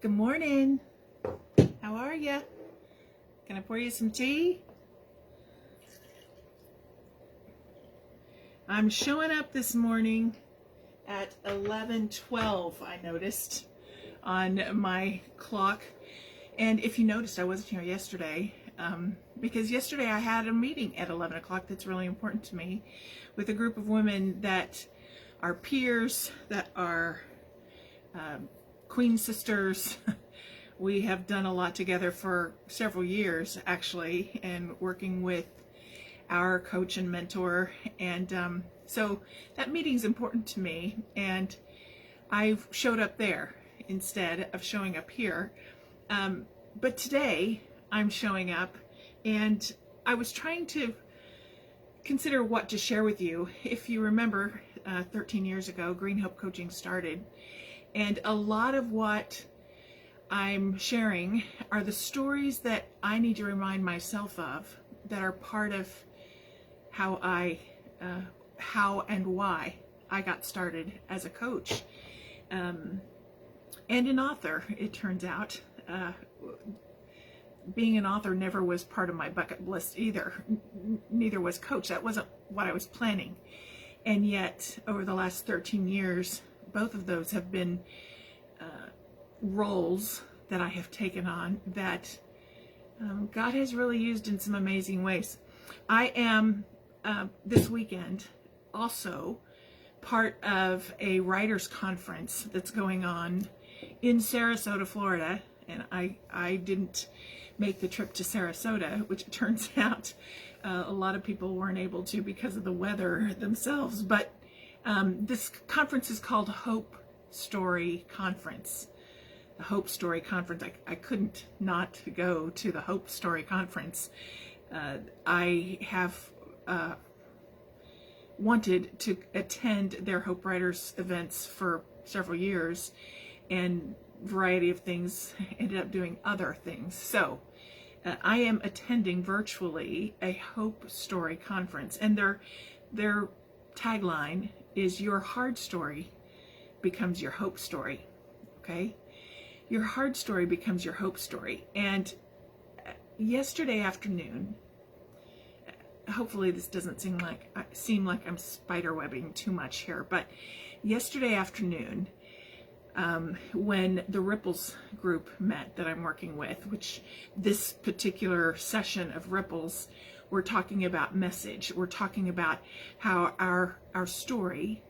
Good morning. How are you? Can I pour you some tea? I'm showing up this morning at 11:12, I noticed on my clock. And if you noticed, I wasn't here yesterday because yesterday I had a meeting at 11 o'clock that's really important to me with a group of women that are peers, that are Queen sisters. We have done a lot together for several years, actually, and working with our coach and mentor. And so that meeting's important to me, and I've showed up there instead of showing up here. But today I'm showing up, and I was trying to consider what to share with you. If you remember, 13 years ago, Green Hope Coaching started, and a lot of what I'm sharing are the stories that I need to remind myself of, that are part of how and why I got started as a coach and an author. It turns out being an author never was part of my bucket list either. Neither was coach. That wasn't what I was planning. And yet, over the last 13 years, both of those have been roles that I have taken on that God has really used in some amazing ways. I am, this weekend, also part of a writers' conference that's going on in Sarasota, Florida. And I didn't make the trip to Sarasota, which it turns out a lot of people weren't able to because of the weather themselves. But this conference is called Hope Story Conference. The Hope Story Conference. I couldn't not go to the Hope Story Conference. I have wanted to attend their Hope Writers events for several years, and variety of things ended up doing other things. So I am attending virtually a Hope Story Conference, and their tagline is "Your hard story becomes your hope story." Okay? Your hard story becomes your hope story. And yesterday afternoon, hopefully this doesn't seem like I'm spiderwebbing too much here, but yesterday afternoon, when the Ripples group met that I'm working with, which this particular session of Ripples, we're talking about message. We're talking about how our story,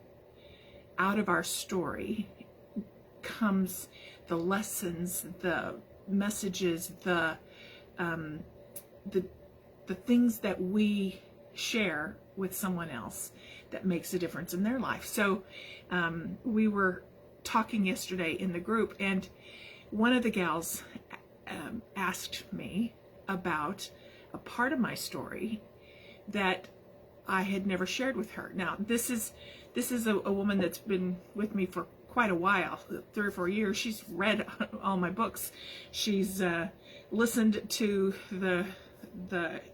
out of our story comes the lessons, the messages, the things that we share with someone else that makes a difference in their life. So we were talking yesterday in the group, and one of the gals asked me about a part of my story that I had never shared with her. Now, this is a woman that's been with me for quite a while, 3 or 4 years. She's read all my books. She's listened to the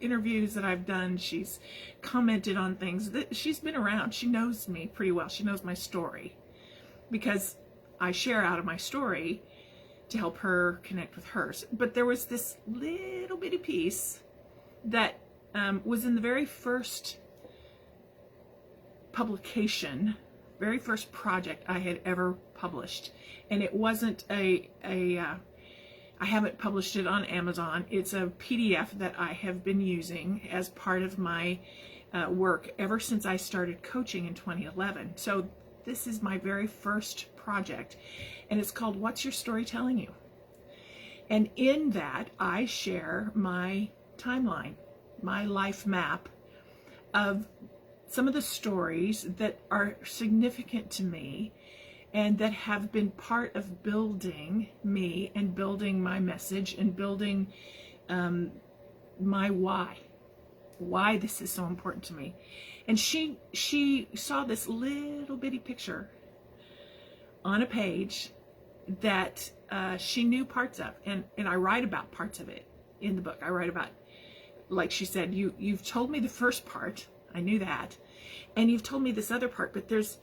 interviews that I've done. She's commented on things. She's been around. She knows me pretty well. She knows my story, because I share out of my story to help her connect with hers. But there was this little bitty piece that was in the very first publication, very first project I had ever published. And it wasn't I haven't published it on Amazon. It's a PDF that I have been using as part of my work ever since I started coaching in 2011. So this is my very first project, and it's called "What's Your Story Telling You?" And in that, I share my timeline, my life map of some of the stories that are significant to me and that have been part of building me and building my message and building my why this is so important to me. And she saw this little bitty picture on a page that she knew parts of, and I write about parts of it in the book. I write about, like she said, you've told me the first part, I knew that, and you've told me this other part, but there's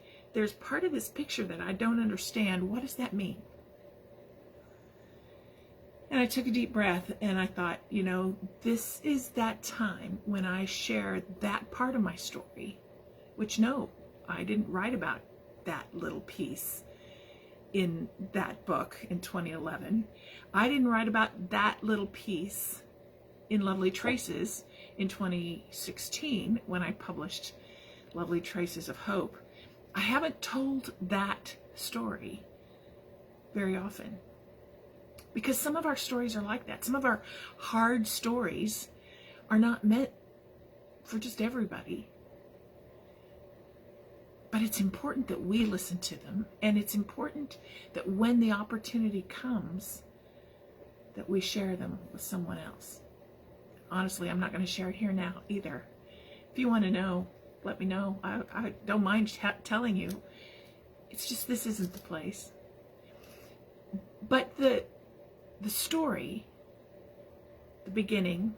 part of this picture that I don't understand. What does that mean? And I took a deep breath and I thought, you know, this is that time when I share that part of my story, which no, I didn't write about that little piece in that book in 2011. I didn't write about that little piece in Lovely Traces in 2016 when I published Lovely Traces of Hope. I haven't told that story very often because some of our stories are like that. Some of our hard stories are not meant for just everybody. But it's important that we listen to them, and it's important that when the opportunity comes, that we share them with someone else. Honestly, I'm not going to share it here now either. If you want to know, let me know. I don't mind telling you. It's just this isn't the place. But the story, the beginning,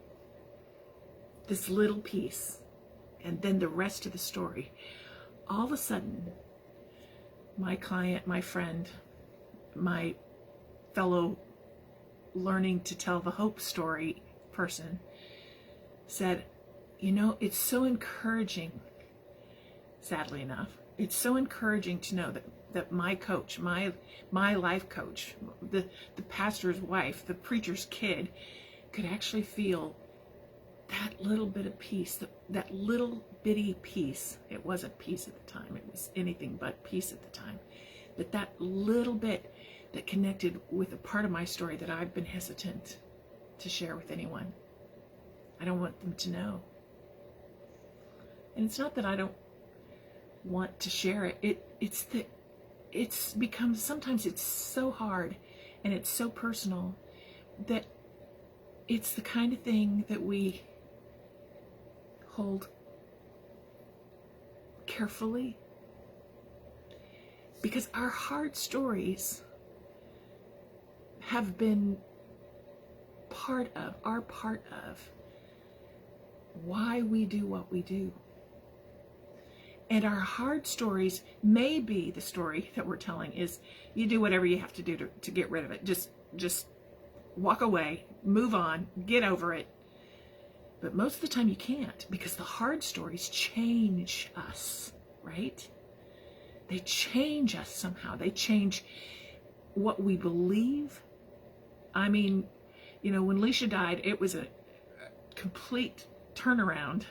this little piece, and then the rest of the story, all of a sudden, my client, my friend, my fellow learning to tell the hope story person said, you know, it's so encouraging, sadly enough, it's so encouraging to know that my coach, my life coach, the pastor's wife, the preacher's kid, could actually feel that little bit of peace, that little bitty piece. It wasn't peace at the time, it was anything but peace at the time. But that little bit that connected with a part of my story that I've been hesitant to share with anyone. I don't want them to know. And it's not that I don't want to share it. It's that it's become, sometimes it's so hard and it's so personal that it's the kind of thing that we hold carefully, because our hard stories have been part of why we do what we do. And our hard stories may be the story that we're telling is you do whatever you have to do to get rid of it. Just walk away, move on, get over it. But most of the time you can't, because the hard stories change us, right? They change us somehow. They change what we believe. I mean, you know, when Leisha died, it was a complete turnaround.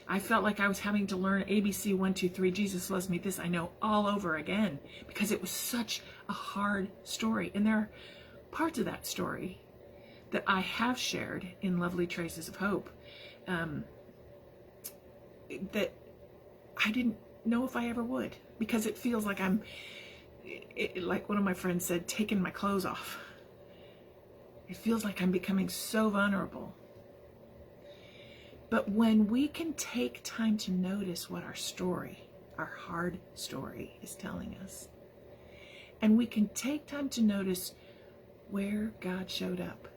I felt like I was having to learn ABC 1, 2, 3, Jesus loves me, this I know, all over again, because it was such a hard story. And there are parts of that story that I have shared in Lovely Traces of Hope that I didn't know if I ever would, because it feels like I'm, like one of my friends said, taking my clothes off. It feels like I'm becoming so vulnerable. But when we can take time to notice what our story, our hard story, is telling us, and we can take time to notice where God showed up.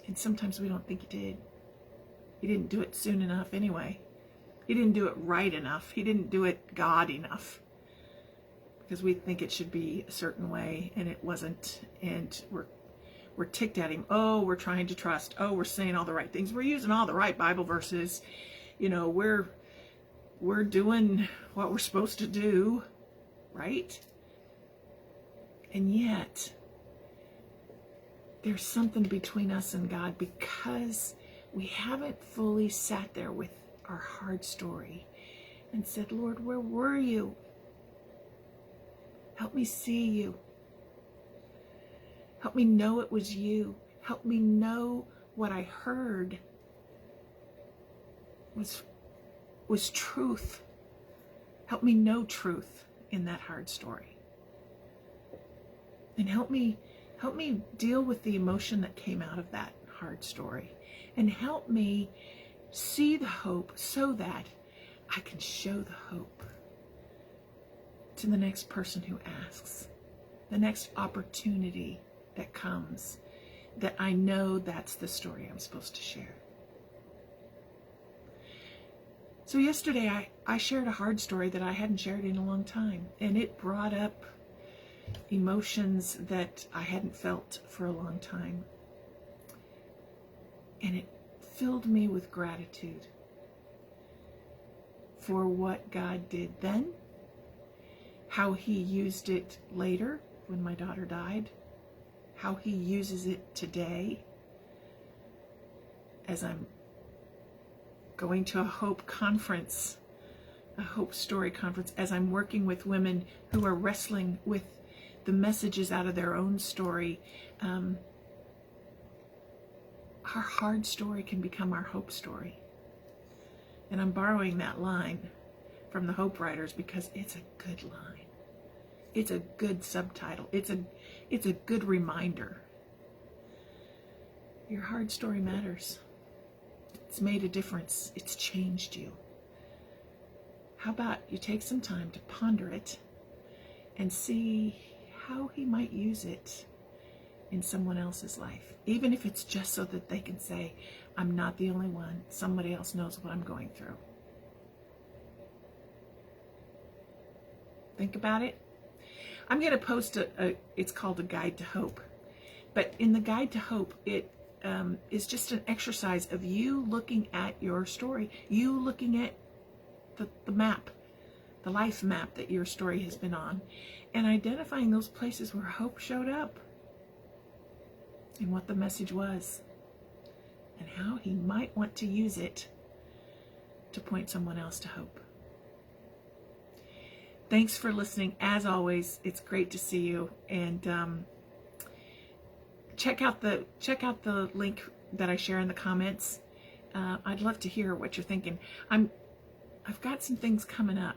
And sometimes we don't think he did. He didn't do it soon enough anyway. He didn't do it right enough. He didn't do it God enough. Because we think it should be a certain way, and it wasn't. And we're ticked at him. Oh, we're trying to trust. Oh, we're saying all the right things. We're using all the right Bible verses. You know, we're doing what we're supposed to do, right? And yet, there's something between us and God, because we haven't fully sat there with our hard story and said, Lord, where were you? Help me see you. Help me know it was you. Help me know what I heard was truth. Help me know truth in that hard story. And help me deal with the emotion that came out of that hard story. And help me see the hope so that I can show the hope to the next person who asks, the next opportunity that comes, that I know that's the story I'm supposed to share. So yesterday I shared a hard story that I hadn't shared in a long time, and it brought up emotions that I hadn't felt for a long time. And it filled me with gratitude for what God did then, how He used it later when my daughter died, how He uses it today as I'm going to a Hope conference, a Hope Story conference, as I'm working with women who are wrestling with the messages out of their own story. Our hard story can become our hope story. And I'm borrowing that line from the Hope Writers because it's a good line. It's a good subtitle. It's a good reminder. Your hard story matters. It's made a difference. It's changed you. How about you take some time to ponder it and see how He might use it in someone else's life, even if it's just so that they can say, I'm not the only one. Somebody else knows what I'm going through. Think about it. I'm going to post it's called a Guide to Hope. But in the Guide to Hope, it is just an exercise of you looking at your story, you looking at the map, the life map that your story has been on, and identifying those places where hope showed up and what the message was and how He might want to use it to point someone else to hope. Thanks for listening. As always, it's great to see you, and check out the link that I share in the comments. I'd love to hear what you're thinking. I've got some things coming up.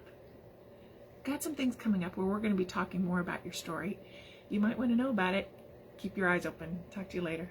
Where we're going to be talking more about your story. You might want to know about it. Keep your eyes open. Talk to you later.